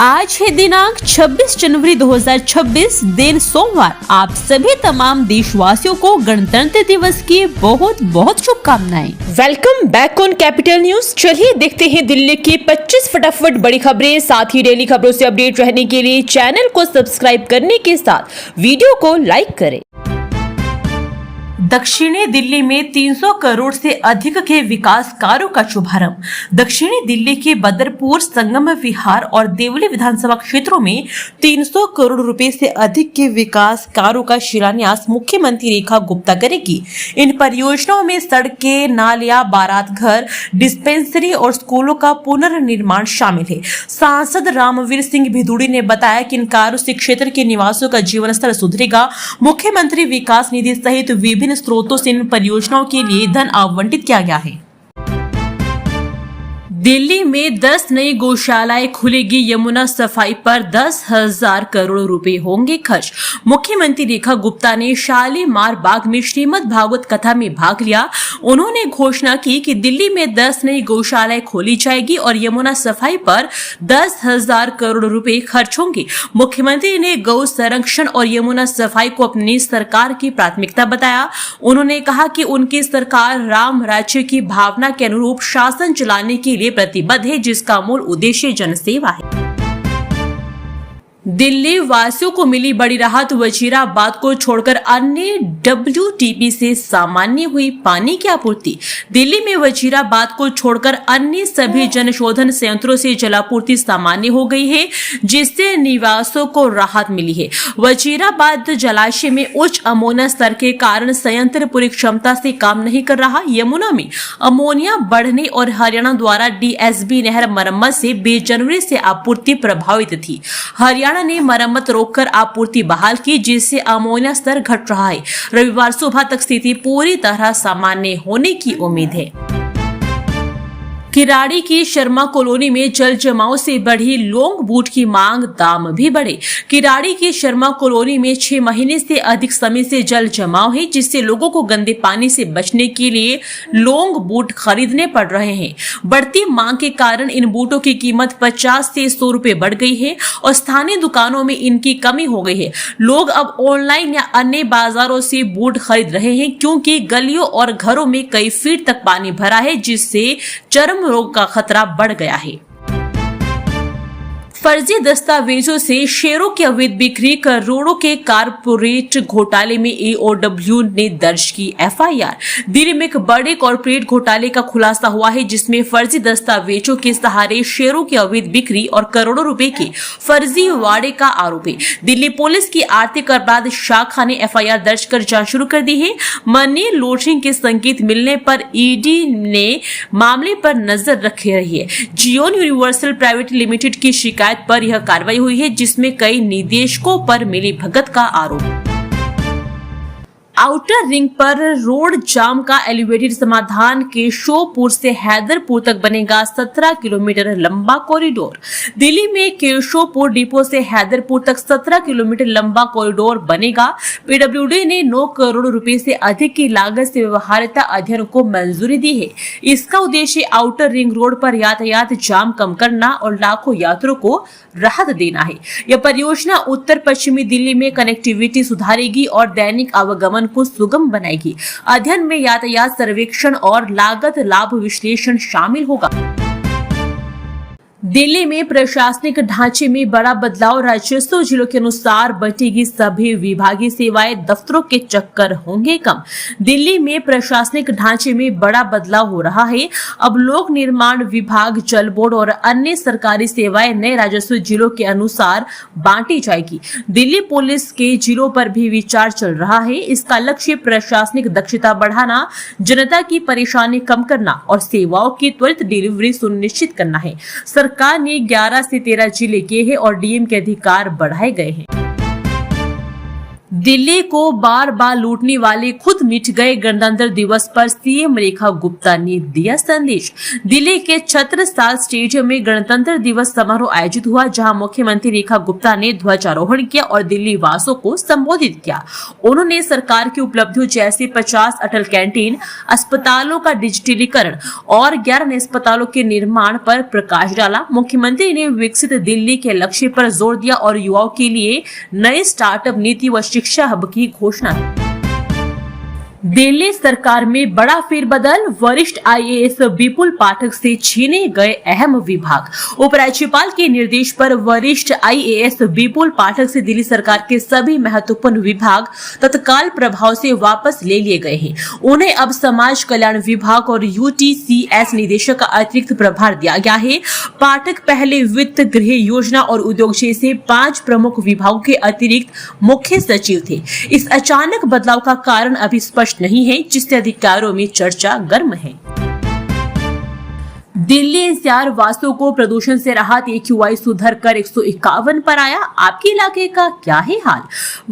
आज है दिनांक 26 जनवरी 2026 दिन सोमवार। आप सभी तमाम देशवासियों को गणतंत्र दिवस की बहुत बहुत शुभकामनाएं। Welcome back on capital news. चलिए देखते हैं दिल्ली की 25 फटाफट बड़ी खबरें। साथ ही डेली खबरों से अपडेट रहने के लिए चैनल को सब्सक्राइब करने के साथ वीडियो को लाइक करें। दक्षिणी दिल्ली में 300 करोड़ से अधिक के विकास कार्यों का शुभारंभ। दक्षिणी दिल्ली के बदरपुर, संगम विहार और देवली विधानसभा क्षेत्रों में 300 करोड़ रुपए से अधिक के विकास कार्यों का शिलान्यास मुख्यमंत्री रेखा गुप्ता करेगी। इन परियोजनाओं में सड़कें, नालियां, बारात घर, डिस्पेंसरी और स्कूलों का पुनर्निर्माण शामिल है। सांसद रामवीर सिंह भिदुड़ी ने बताया कि इन कार्यों से क्षेत्र के निवासियों का जीवन स्तर सुधरेगा। मुख्यमंत्री विकास निधि सहित विभिन्न स्रोतों से इन परियोजनाओं के लिए धन आवंटित किया गया है। दिल्ली में 10 नई गौशालाएं खुलेगी। यमुना सफाई पर 10,000 करोड़ रुपए होंगे खर्च। मुख्यमंत्री रेखा गुप्ता ने शालीमार बाग में श्रीमद् भागवत कथा में भाग लिया। उन्होंने घोषणा की कि दिल्ली में 10 नई गौशालाएं खोली जाएगी और यमुना सफाई पर 10,000 करोड़ रुपए खर्च होंगे। मुख्यमंत्री ने गौ संरक्षण और यमुना सफाई को अपनी सरकार की प्राथमिकता बताया। उन्होंने कहा कि उनकी सरकार राम राज्य की भावना के अनुरूप शासन चलाने के लिए प्रतिबद्ध है, जिसका मूल उद्देश्य जनसेवा है। दिल्ली वासियों को मिली बड़ी राहत। वजीराबाद को छोड़कर अन्य WTP से सामान्य हुई पानी की आपूर्ति। दिल्ली में वजीराबाद को छोड़कर अन्य सभी जनशोधन संयंत्रों से जलापूर्ति सामान्य हो गई है, जिससे निवासियों को राहत मिली है। वजीराबाद जलाशय में उच्च अमोनिया स्तर के कारण संयंत्र पूरी क्षमता से काम नहीं कर रहा। यमुना में अमोनिया बढ़ने और हरियाणा द्वारा DSB नहर मरम्मत से 20 जनवरी से आपूर्ति प्रभावित थी। हरियाणा ने मरम्मत रोककर आपूर्ति बहाल की, जिससे अमोनिया स्तर घट रहा है। रविवार सुबह तक स्थिति पूरी तरह सामान्य होने की उम्मीद है। किराड़ी की शर्मा कॉलोनी में जल जमाव से बढ़ी लॉन्ग बूट की मांग, दाम भी बढ़े। किराड़ी की शर्मा कॉलोनी में 6 महीने से अधिक समय से जल जमाव है, जिससे लोगों को गंदे पानी से बचने के लिए लॉन्ग बूट खरीदने पड़ रहे हैं। बढ़ती मांग के कारण इन बूटों की कीमत 50 से 100 रुपए बढ़ गई है और स्थानीय दुकानों में इनकी कमी हो गई है। लोग अब ऑनलाइन या अन्य बाजारों से बूट खरीद रहे हैं, क्योंकि गलियों और घरों में कई फीट तक पानी भरा है, जिससे चरम रोग का खतरा बढ़ गया है। फर्जी दस्तावेजों से शेयरों की अवैध बिक्री, करोड़ों के कारपोरेट घोटाले में AOW ने दर्ज की FIR। दिल्ली में एक बड़े कॉर्पोरेट घोटाले का खुलासा हुआ है, जिसमें फर्जी दस्तावेजों के सहारे शेयरों की अवैध बिक्री और करोड़ों रुपए के फर्जी वाड़े का आरोप है। दिल्ली पुलिस की आर्थिक अपराध शाखा ने FIR दर्ज कर जांच शुरू कर दी है। मनी लॉन्ड्रिंग के संकेत मिलने पर ED ने मामले पर नजर रखी रही है। जियोन यूनिवर्सल प्राइवेट लिमिटेड की शिकायत पर यह कार्रवाई हुई है, जिसमें कई निदेशकों पर मिली भगत का आरोप। आउटर रिंग पर रोड जाम का एलिवेटेड समाधान। केशवपुर से हैदरपुर तक बनेगा 17 किलोमीटर लंबा कॉरिडोर। दिल्ली में केशवपुर डिपो से हैदरपुर तक 17 किलोमीटर लंबा कॉरिडोर बनेगा। PWD ने 9 करोड़ रुपए से अधिक की लागत से व्यवहार्यता अध्ययन को मंजूरी दी है। इसका उद्देश्य आउटर रिंग रोड पर यातायात जाम कम करना और लाखों यात्रियों को राहत देना है। यह परियोजना उत्तर पश्चिमी दिल्ली में कनेक्टिविटी सुधारेगी और दैनिक आवागमन को सुगम बनाएगी। अध्ययन में यातायात सर्वेक्षण और लागत लाभ विश्लेषण शामिल होगा। दिल्ली में प्रशासनिक ढांचे में बड़ा बदलाव। राजस्व जिलों के अनुसार बंटेगी सभी विभागीय सेवाएं, दफ्तरों के चक्कर होंगे कम। दिल्ली में प्रशासनिक ढांचे में बड़ा बदलाव हो रहा है। अब लोक निर्माण विभाग, जल बोर्ड और अन्य सरकारी सेवाएं नए राजस्व जिलों के अनुसार बांटी जाएगी। दिल्ली पुलिस के जिलों पर भी विचार चल रहा है। इसका लक्ष्य प्रशासनिक दक्षता बढ़ाना, जनता की परेशानी कम करना और सेवाओं की त्वरित डिलीवरी सुनिश्चित करना है। सरकार ने 11 से 13 जिले किए हैं और DM के अधिकार बढ़ाए गए हैं। दिल्ली को बार बार लूटने वाले खुद मिट गए गणतंत्र दिवस पर सीएम रेखा गुप्ता ने दिया संदेश। दिल्ली के छत्रसाल स्टेडियम में गणतंत्र दिवस समारोह आयोजित हुआ, जहां मुख्यमंत्री रेखा गुप्ता ने ध्वजारोहण किया और दिल्ली वासियों को संबोधित किया। उन्होंने सरकार की उपलब्धियों जैसे 50 अटल कैंटीन, अस्पतालों का डिजिटलीकरण और 11 अस्पतालों के निर्माण पर प्रकाश डाला। मुख्यमंत्री ने विकसित दिल्ली के लक्ष्य पर जोर दिया और युवाओं के लिए नए स्टार्टअप नीति व शिक्षा हब की घोषणा की। दिल्ली सरकार में बड़ा फेरबदल, वरिष्ठ आईएएस विपुल पाठक से छीने गए अहम विभाग। उपराज्यपाल के निर्देश पर वरिष्ठ आईएएस विपुल पाठक से दिल्ली सरकार के सभी महत्वपूर्ण विभाग तत्काल प्रभाव से वापस ले लिए गए हैं। उन्हें अब समाज कल्याण विभाग और यूटीसीएस निदेशक का अतिरिक्त प्रभार दिया गया है। पाठक पहले वित्त, गृह योजना और उद्योग जैसे 5 प्रमुख विभागों के अतिरिक्त मुख्य सचिव थे। इस अचानक बदलाव का कारण अभी स्पष्ट नहीं है, जिससे अधिकारियों में चर्चा गर्म है। दिल्ली एनसीआर वासियों को प्रदूषण से राहत, AQI सुधर कर 151 पर आया। आपके इलाके का क्या है हाल?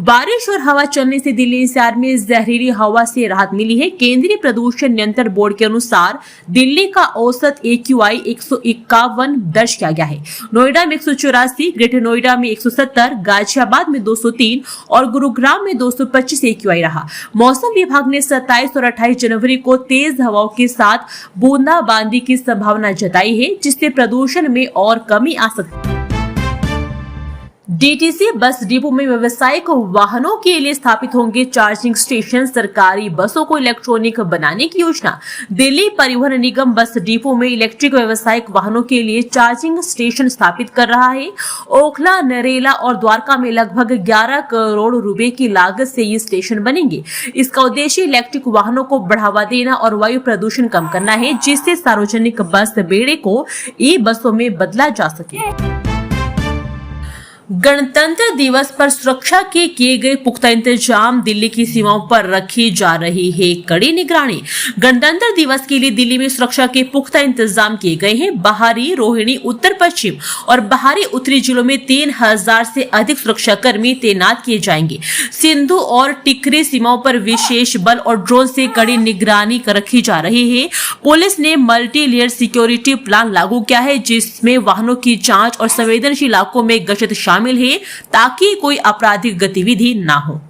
बारिश और हवा चलने से दिल्ली एनसीआर में जहरीली हवा से राहत मिली है। केंद्रीय प्रदूषण नियंत्रण बोर्ड के अनुसार दिल्ली का औसत AQI 151 दर्ज किया गया है। नोएडा में 184, ग्रेटर नोएडा में 170, गाजियाबाद में 203 और गुरुग्राम में 225 AQI रहा। मौसम विभाग ने 27 और 28 जनवरी को तेज हवाओं के साथ बूंदाबांदी की संभावना जताई है, जिससे प्रदूषण में और कमी आ सकती है। डीटीसी बस डिपो में व्यावसायिक वाहनों के लिए स्थापित होंगे चार्जिंग स्टेशन। सरकारी बसों को इलेक्ट्रॉनिक बनाने की योजना। दिल्ली परिवहन निगम बस डिपो में इलेक्ट्रिक व्यावसायिक वाहनों के लिए चार्जिंग स्टेशन स्थापित कर रहा है। ओखला, नरेला और द्वारका में लगभग 11 करोड़ रुपए की लागत से ये स्टेशन बनेंगे। इसका उद्देश्य इलेक्ट्रिक वाहनों को बढ़ावा देना और वायु प्रदूषण कम करना है, जिससे सार्वजनिक बस बेड़े को ई बसों में बदला जा सके। गणतंत्र दिवस पर सुरक्षा के किए गए पुख्ता इंतजाम। दिल्ली की सीमाओं पर रखी जा रही है कड़ी निगरानी। गणतंत्र दिवस के लिए दिल्ली में सुरक्षा के पुख्ता इंतजाम किए गए हैं। बाहरी, रोहिणी, उत्तर पश्चिम और बाहरी उत्तरी जिलों में 3000 से अधिक सुरक्षा कर्मी तैनात किए जाएंगे। सिंधु और टिकरी सीमाओं पर विशेष बल और ड्रोन से कड़ी निगरानी रखी जा रही है। पुलिस ने मल्टी लेयर सिक्योरिटी प्लान लागू किया है, जिसमें वाहनों की जांच और संवेदनशील इलाकों में गश्त शामिल है, ताकि कोई आपराधिक गतिविधि ना हो।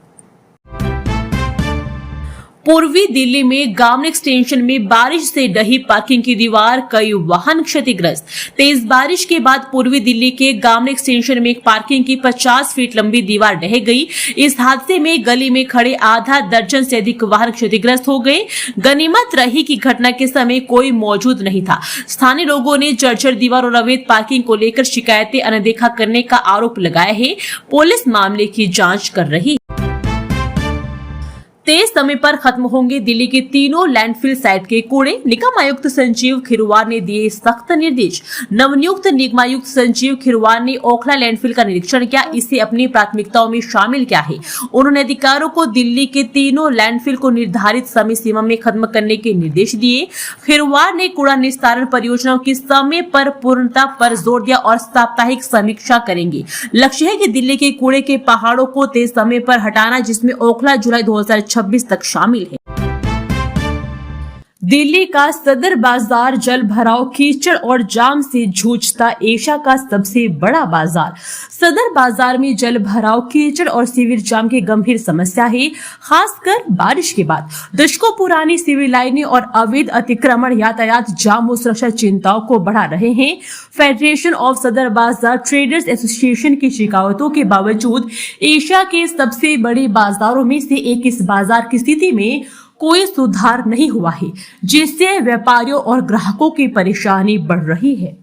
पूर्वी दिल्ली में गामन एक्सटेंशन में बारिश से ढही पार्किंग की दीवार, कई वाहन क्षतिग्रस्त। तेज बारिश के बाद पूर्वी दिल्ली के गामन एक्सटेंशन में एक पार्किंग की 50 फीट लंबी दीवार ढह गई। इस हादसे में गली में खड़े आधा दर्जन से अधिक वाहन क्षतिग्रस्त हो गए। गनीमत रही कि घटना के समय कोई मौजूद नहीं था। स्थानीय लोगों ने जर्जर दीवार और अवैध पार्किंग को लेकर शिकायतें अनदेखा करने का आरोप लगाया है। पुलिस मामले की जांच कर रही है। तेज समय पर खत्म होंगे दिल्ली के तीनों लैंडफिल साइट के कूड़े। निगम आयुक्त संजीव खिरवार ने दिए सख्त निर्देश। नवनियुक्त निगमायुक्त संजीव खिरवार ने ओखला लैंडफिल का निरीक्षण किया, इसे अपनी प्राथमिकताओं में शामिल किया है। उन्होंने अधिकारियों को दिल्ली के तीनों लैंडफिल को निर्धारित समय सीमा में खत्म करने के निर्देश दिए। खिरवार ने कूड़ा निस्तारण परियोजनाओं की समय पर पूर्णता पर जोर दिया और साप्ताहिक समीक्षा करेंगे। लक्ष्य है कि दिल्ली के कूड़े के पहाड़ों को तेज समय पर हटाना, जिसमें ओखला जुलाई 2026 तक शामिल है। दिल्ली का सदर बाजार जल भराव, कीचड़ और जाम से जूझता एशिया का सबसे बड़ा बाजार। सदर बाजार में जल भराव, कीचड़ और सीवर जाम की गंभीर समस्या है, खासकर बारिश के बाद। दशकों पुरानी सीवर लाइनें और अवैध अतिक्रमण यातायात जाम और सुरक्षा चिंताओं को बढ़ा रहे हैं। फेडरेशन ऑफ सदर बाजार ट्रेडर्स एसोसिएशन की शिकायतों के बावजूद एशिया के सबसे बड़े बाजारों में से एक इस बाजार की स्थिति में कोई सुधार नहीं हुआ है, जिससे व्यापारियों और ग्राहकों की परेशानी बढ़ रही है।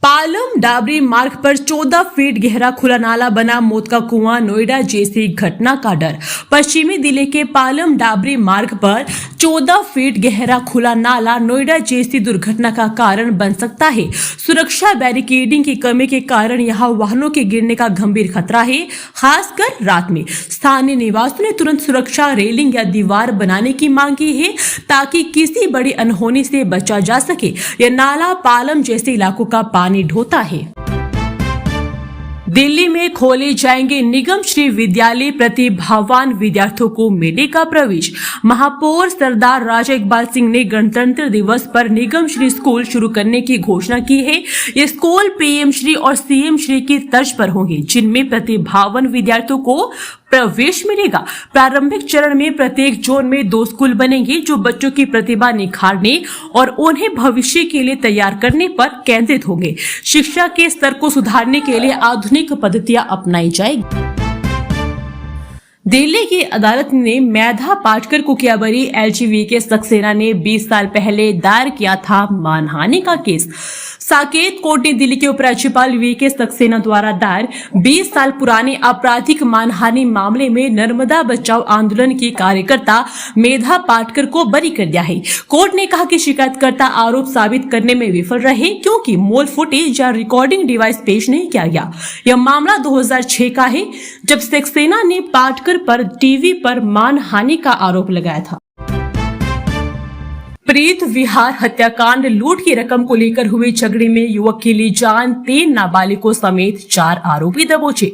पालम डाबरी मार्ग पर 14 फीट गहरा खुला नाला बना, मौत का कुआं, नोएडा जैसी घटना का डर। पश्चिमी दिल्ली के पालम डाबरी मार्ग पर 14 फीट गहरा खुला नाला नोएडा जैसी दुर्घटना का कारण बन सकता है। सुरक्षा बैरिकेडिंग की कमी के कारण यहां वाहनों के गिरने का गंभीर खतरा है, खासकर रात में। स्थानीय निवासियों ने तुरंत सुरक्षा रेलिंग या दीवार बनाने की मांग की है, ताकि किसी बड़ी अनहोनी से बचा जा सके। यह नाला पालम जैसे इलाकों का पानी ढोता है। दिल्ली में खोले जाएंगे निगम श्री विद्यालय, प्रतिभावान विद्यार्थियों को मिलेगा प्रवेश। महापौर सरदार राजा इकबाल सिंह ने गणतंत्र दिवस पर निगम श्री स्कूल शुरू करने की घोषणा की है। ये स्कूल पीएम श्री और सीएम श्री की तर्ज पर होंगे, जिनमें प्रतिभावान विद्यार्थियों को प्रवेश मिलेगा। प्रारंभिक चरण में प्रत्येक जोन में 2 स्कूल बनेंगे, जो बच्चों की प्रतिभा निखारने और उन्हें भविष्य के लिए तैयार करने पर केंद्रित होंगे। शिक्षा के स्तर को सुधारने के लिए आधुनिक पद्धतियां अपनाई जाएगी। दिल्ली की अदालत ने मेधा पाटकर को किया बरी। एलजी वीके सक्सेना ने 20 साल पहले दायर किया था मानहानि का केस। साकेत कोर्ट ने दिल्ली के उपराज्यपाल वीके सक्सेना द्वारा दायर 20 साल पुराने आपराधिक मानहानि मामले में नर्मदा बचाओ आंदोलन की कार्यकर्ता मेधा पाटकर को बरी कर दिया है। कोर्ट ने कहा कि शिकायतकर्ता आरोप साबित करने में विफल रहे, क्योंकि मूल फुटेज या रिकॉर्डिंग डिवाइस पेश नहीं किया गया। यह मामला 2006 का है, जब सक्सेना ने पाटकर पर टीवी पर मानहानि का आरोप लगाया था। प्रीत विहार हत्याकांड, लूट की रकम को लेकर हुए झगड़े में युवक की ली जान, 3 नाबालिगों समेत 4 आरोपी दबोचे।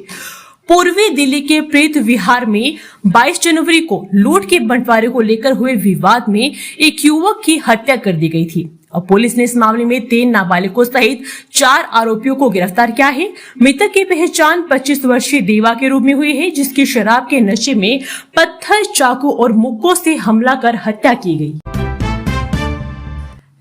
पूर्वी दिल्ली के प्रीत विहार में 22 जनवरी को लूट के बंटवारे को लेकर हुए विवाद में एक युवक की हत्या कर दी गई थी। अब पुलिस ने इस मामले में 3 नाबालिगों सहित 4 आरोपियों को गिरफ्तार किया है। मृतक की पहचान 25 वर्षीय देवा के रूप में हुई है, जिसकी शराब के नशे में पत्थर, चाकू और मुक्कों से हमला कर हत्या की गई।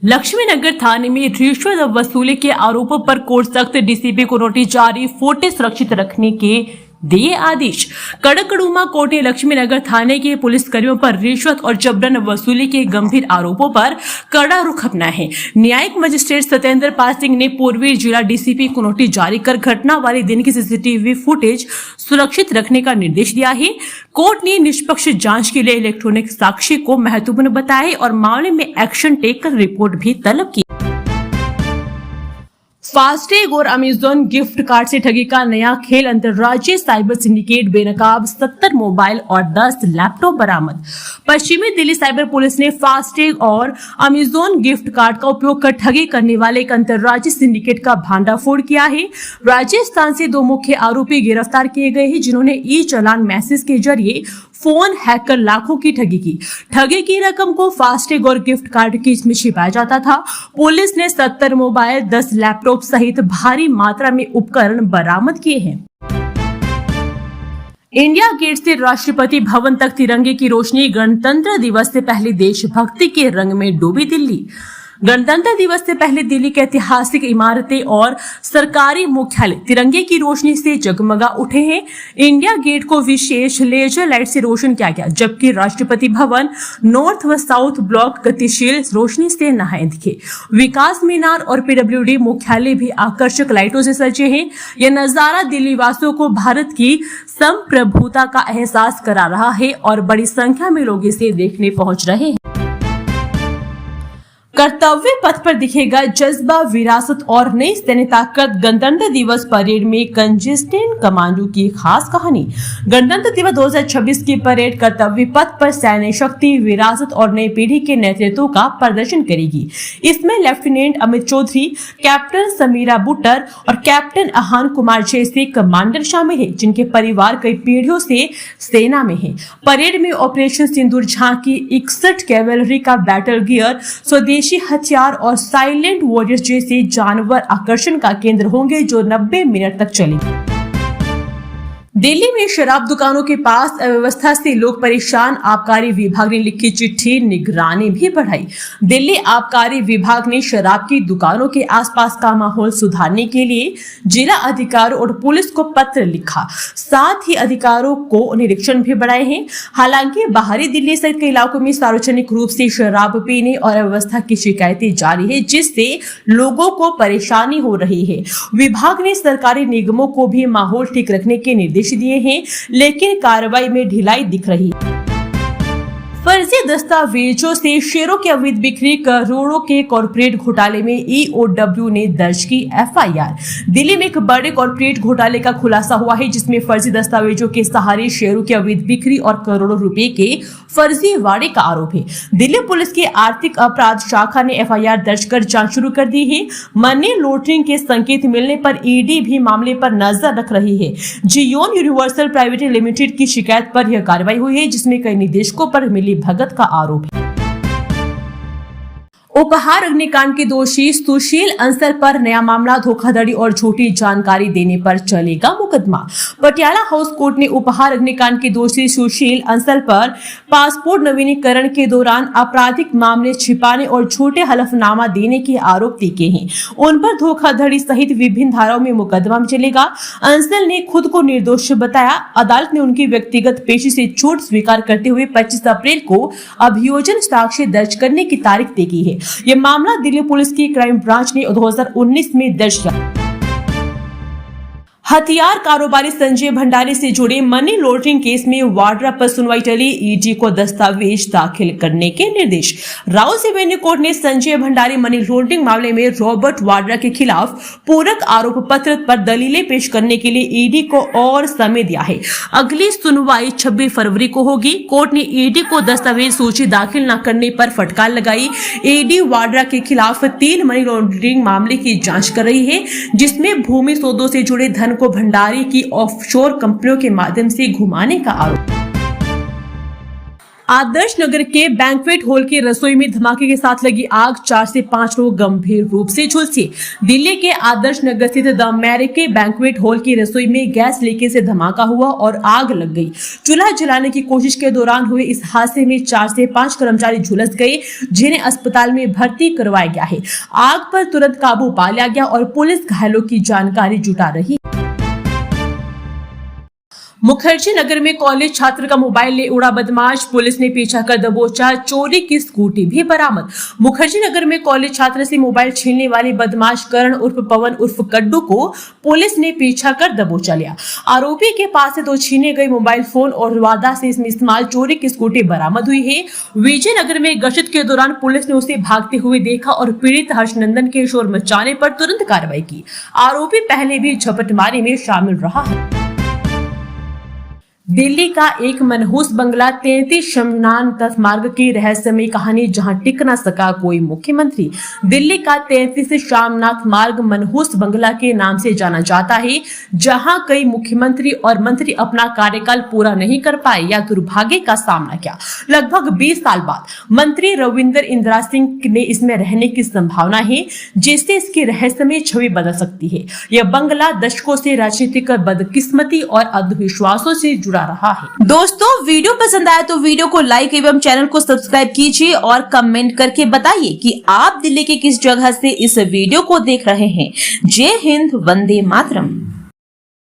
लक्ष्मीनगर थाने में रिश्वत वसूली के आरोपों पर कोर्ट सख्त, डीसीपी को नोटिस जारी, फोटो सुरक्षित रखने के दिए आदेश। कड़कड़ुमा कोर्ट ने लक्ष्मीनगर थाने के पुलिसकर्मियों पर रिश्वत और जबरन वसूली के गंभीर आरोपों पर कड़ा रुख अपनाया है। न्यायिक मजिस्ट्रेट सत्येंद्र पाल सिंह ने पूर्वी जिला डीसीपी को नोटिस जारी कर घटना वाले दिन की सीसीटीवी फुटेज सुरक्षित रखने का निर्देश दिया है। कोर्ट ने निष्पक्ष जांच के लिए इलेक्ट्रॉनिक साक्ष्य को महत्वपूर्ण बताया और मामले में एक्शन टेक कर रिपोर्ट भी तलब की। फास्टैग और अमेजॉन गिफ्ट कार्ड से ठगी का नया खेल, अंतर्राज्यीय साइबर सिंडिकेट बेनकाब 70 मोबाइल और 10 लैपटॉप बरामद। पश्चिमी दिल्ली साइबर पुलिस ने फास्टैग और अमेजॉन गिफ्ट कार्ड का उपयोग कर ठगी करने वाले एक अंतर्राज्यीय सिंडिकेट का भांडाफोड़ किया है। राजस्थान से 2 मुख्य आरोपी गिरफ्तार किए गए हैं, जिन्होंने ई चालान मैसेज के जरिए फोन हैक कर लाखों की ठगी की। ठगी की रकम को फास्टैग और गिफ्ट कार्ड की इसमें छिपाया जाता था। पुलिस ने 70 मोबाइल, 10 लैपटॉप सहित भारी मात्रा में उपकरण बरामद किए हैं। इंडिया गेट से राष्ट्रपति भवन तक तिरंगे की रोशनी, गणतंत्र दिवस से पहले देशभक्ति के रंग में डूबी दिल्ली। गणतंत्र दिवस से पहले दिल्ली के ऐतिहासिक इमारतें और सरकारी मुख्यालय तिरंगे की रोशनी से जगमगा उठे हैं। इंडिया गेट को विशेष लेजर लाइट से रोशन किया गया, जबकि राष्ट्रपति भवन नॉर्थ व साउथ ब्लॉक गतिशील रोशनी से नहाए दिखे। विकास मीनार और पीडब्ल्यूडी मुख्यालय भी आकर्षक लाइटों से सजे हैं। यह नजारा दिल्ली वासियों को भारत की संप्रभुता का एहसास करा रहा है और बड़ी संख्या में लोग इसे देखने पहुंच रहे हैं। कर्तव्य पथ पर दिखेगा जज्बा, विरासत और नई सैन्य ताकत। गणतंत्र दिवस परेड में कंजिस्टेंट कमांडो की खास कहानी। गणतंत्र दिवस 2026 की परेड कर्तव्य पथ पर सैन्य शक्ति, विरासत और नई पीढ़ी के नेतृत्व का प्रदर्शन करेगी। इसमें लेफ्टिनेंट अमित चौधरी, कैप्टन समीरा बुट्टर और कैप्टन आहान कुमार जैसे कमांडर शामिल हैं, जिनके परिवार कई पीढ़ियों से सेना में हैं। परेड में ऑपरेशन सिंदूर झांकी, 61 कैवेलरी का बैटल गियर, स्वदेशी हथियार और साइलेंट वॉरियर्स जैसे जानवर आकर्षण का केंद्र होंगे, जो 90 मिनट तक चलेंगे। दिल्ली में शराब दुकानों के पास अव्यवस्था से लोग परेशान, आबकारी विभाग ने लिखी चिट्ठी, निगरानी भी बढ़ाई। दिल्ली आबकारी विभाग ने शराब की दुकानों के आसपास का माहौल सुधारने के लिए जिला अधिकारियों और पुलिस को पत्र लिखा, साथ ही अधिकारियों को निरीक्षण भी बढ़ाए हैं। हालांकि बाहरी दिल्ली सहित कई इलाकों में सार्वजनिक रूप से शराब पीने और अव्यवस्था की शिकायतें जारी है, जिससे लोगों को परेशानी हो रही है। विभाग ने सरकारी निगमों को भी माहौल ठीक रखने के निर्देश दिए हैं, लेकिन कार्रवाई में ढिलाई दिख रही है। फर्जी दस्तावेजों से शेयरों की अवैध बिक्री, करोड़ों के कॉर्पोरेट घोटाले में ईओडब्ल्यू ने दर्ज की एफआईआर। दिल्ली में एक बड़े कॉर्पोरेट घोटाले का खुलासा हुआ है, जिसमें फर्जी दस्तावेजों के सहारे शेयरों की अवैध बिक्री और करोड़ों रुपए के फर्जीवाड़े का आरोप है। दिल्ली पुलिस की आर्थिक अपराध शाखा ने एफआईआर दर्ज कर जांच शुरू कर दी है। मनी लॉन्ड्रिंग के संकेत मिलने पर ईडी भी मामले पर नजर रख रही है। जियोन यूनिवर्सल प्राइवेट लिमिटेड की शिकायत पर यह कार्रवाई हुई है, जिसमें कई निदेशकों पर मिली भगत का आरोप है। उपहार अग्निकांड के दोषी सुशील अंसल पर नया मामला, धोखाधड़ी और झूठी जानकारी देने पर चलेगा मुकदमा। पटियाला हाउस कोर्ट ने उपहार अग्निकांड के दोषी सुशील अंसल पर पासपोर्ट नवीनीकरण के दौरान आपराधिक मामले छिपाने और झूठे हलफनामा देने के आरोप लगे हैं। उन पर धोखाधड़ी सहित विभिन्न धाराओं में मुकदमा चलेगा। अंसल ने खुद को निर्दोष बताया। अदालत ने उनकी व्यक्तिगत पेशी से छूट स्वीकार करते हुए 25 अप्रैल को अभियोजन साक्ष्य दर्ज करने की तारीख तय की है। यह मामला दिल्ली पुलिस की क्राइम ब्रांच ने 2019 में दर्ज किया। हथियार कारोबारी संजय भंडारी से जुड़े मनी लॉन्ड्रिंग केस में वाड्रा पर सुनवाई टली, ईडी को दस्तावेज दाखिल करने के निर्देश। राउस एवेन्यू कोर्ट ने संजय भंडारी मनी लॉन्ड्रिंग मामले में रॉबर्ट वाड्रा के खिलाफ पूरक आरोप पत्र पर दलीलें पेश करने के लिए ईडी को और समय दिया है। अगली सुनवाई 26 फरवरी को होगी। कोर्ट ने ईडी को दस्तावेज सूची दाखिल न करने पर फटकार लगाई। ईडी वाड्रा के खिलाफ 3 मनी लॉन्ड्रिंग मामले की जांच कर रही है, जिसमें भूमि सौदों से जुड़े धन को भंडारी की ऑफशोर कंपनियों के माध्यम से घुमाने का आरोप। आदर्श नगर के बैंक्वेट हॉल की रसोई में धमाके के साथ लगी आग, 4 से 5 लोग गंभीर रूप से झुलसे। दिल्ली के आदर्श नगर स्थित द मैरिके बैंक्वेट हॉल की रसोई में गैस लीकेज से धमाका हुआ और आग लग गई। चूल्हा जलाने की कोशिश के दौरान हुए इस हादसे में 4 से 5 कर्मचारी झुलस गए, जिन्हें अस्पताल में भर्ती करवाया गया है। आग पर तुरंत काबू पा लिया गया और पुलिस घायलों की जानकारी जुटा रही है। मुखर्जी नगर में कॉलेज छात्र का मोबाइल ले उड़ा बदमाश, पुलिस ने पीछा कर दबोचा, चोरी की स्कूटी भी बरामद। मुखर्जी नगर में कॉलेज छात्र से मोबाइल छीनने वाले बदमाश करण उर्फ पवन उर्फ कड्डू को पुलिस ने पीछा कर दबोचा लिया। आरोपी के पास से 2 छीने गए मोबाइल फोन और वारदात से इसमें इस्तेमाल चोरी की स्कूटी बरामद हुई है। विजय नगर में गश्त के दौरान पुलिस ने उसे भागते हुए देखा और पीड़ित हर्षनंदन के शोर मचाने पर तुरंत कार्रवाई की। आरोपी पहले भी झपटमारी में शामिल रहा है। दिल्ली का एक मनहूस बंगला, 33 शमशान मार्ग की रहस्यमय कहानी, जहां टिक न सका कोई मुख्यमंत्री। दिल्ली का 33 शामनाथ मार्ग मनहूस बंगला के नाम से जाना जाता है, जहां कई मुख्यमंत्री और मंत्री अपना कार्यकाल पूरा नहीं कर पाए या दुर्भाग्य का सामना किया। लगभग 20 साल बाद मंत्री रविंद्र इंदिरा सिंह ने इसमें रहने की संभावना है, जिससे इसकी रहस्यमय छवि बदल सकती है। यह बंगला दशकों से राजनीतिक बदकिस्मती और अंधविश्वासों से जुड़ा रहा है। दोस्तों, वीडियो पसंद आया तो वीडियो को लाइक एवं चैनल को सब्सक्राइब कीजिए और कमेंट करके बताइए कि आप दिल्ली के किस जगह से इस वीडियो को देख रहे हैं। जय हिंद, वंदे मातरम।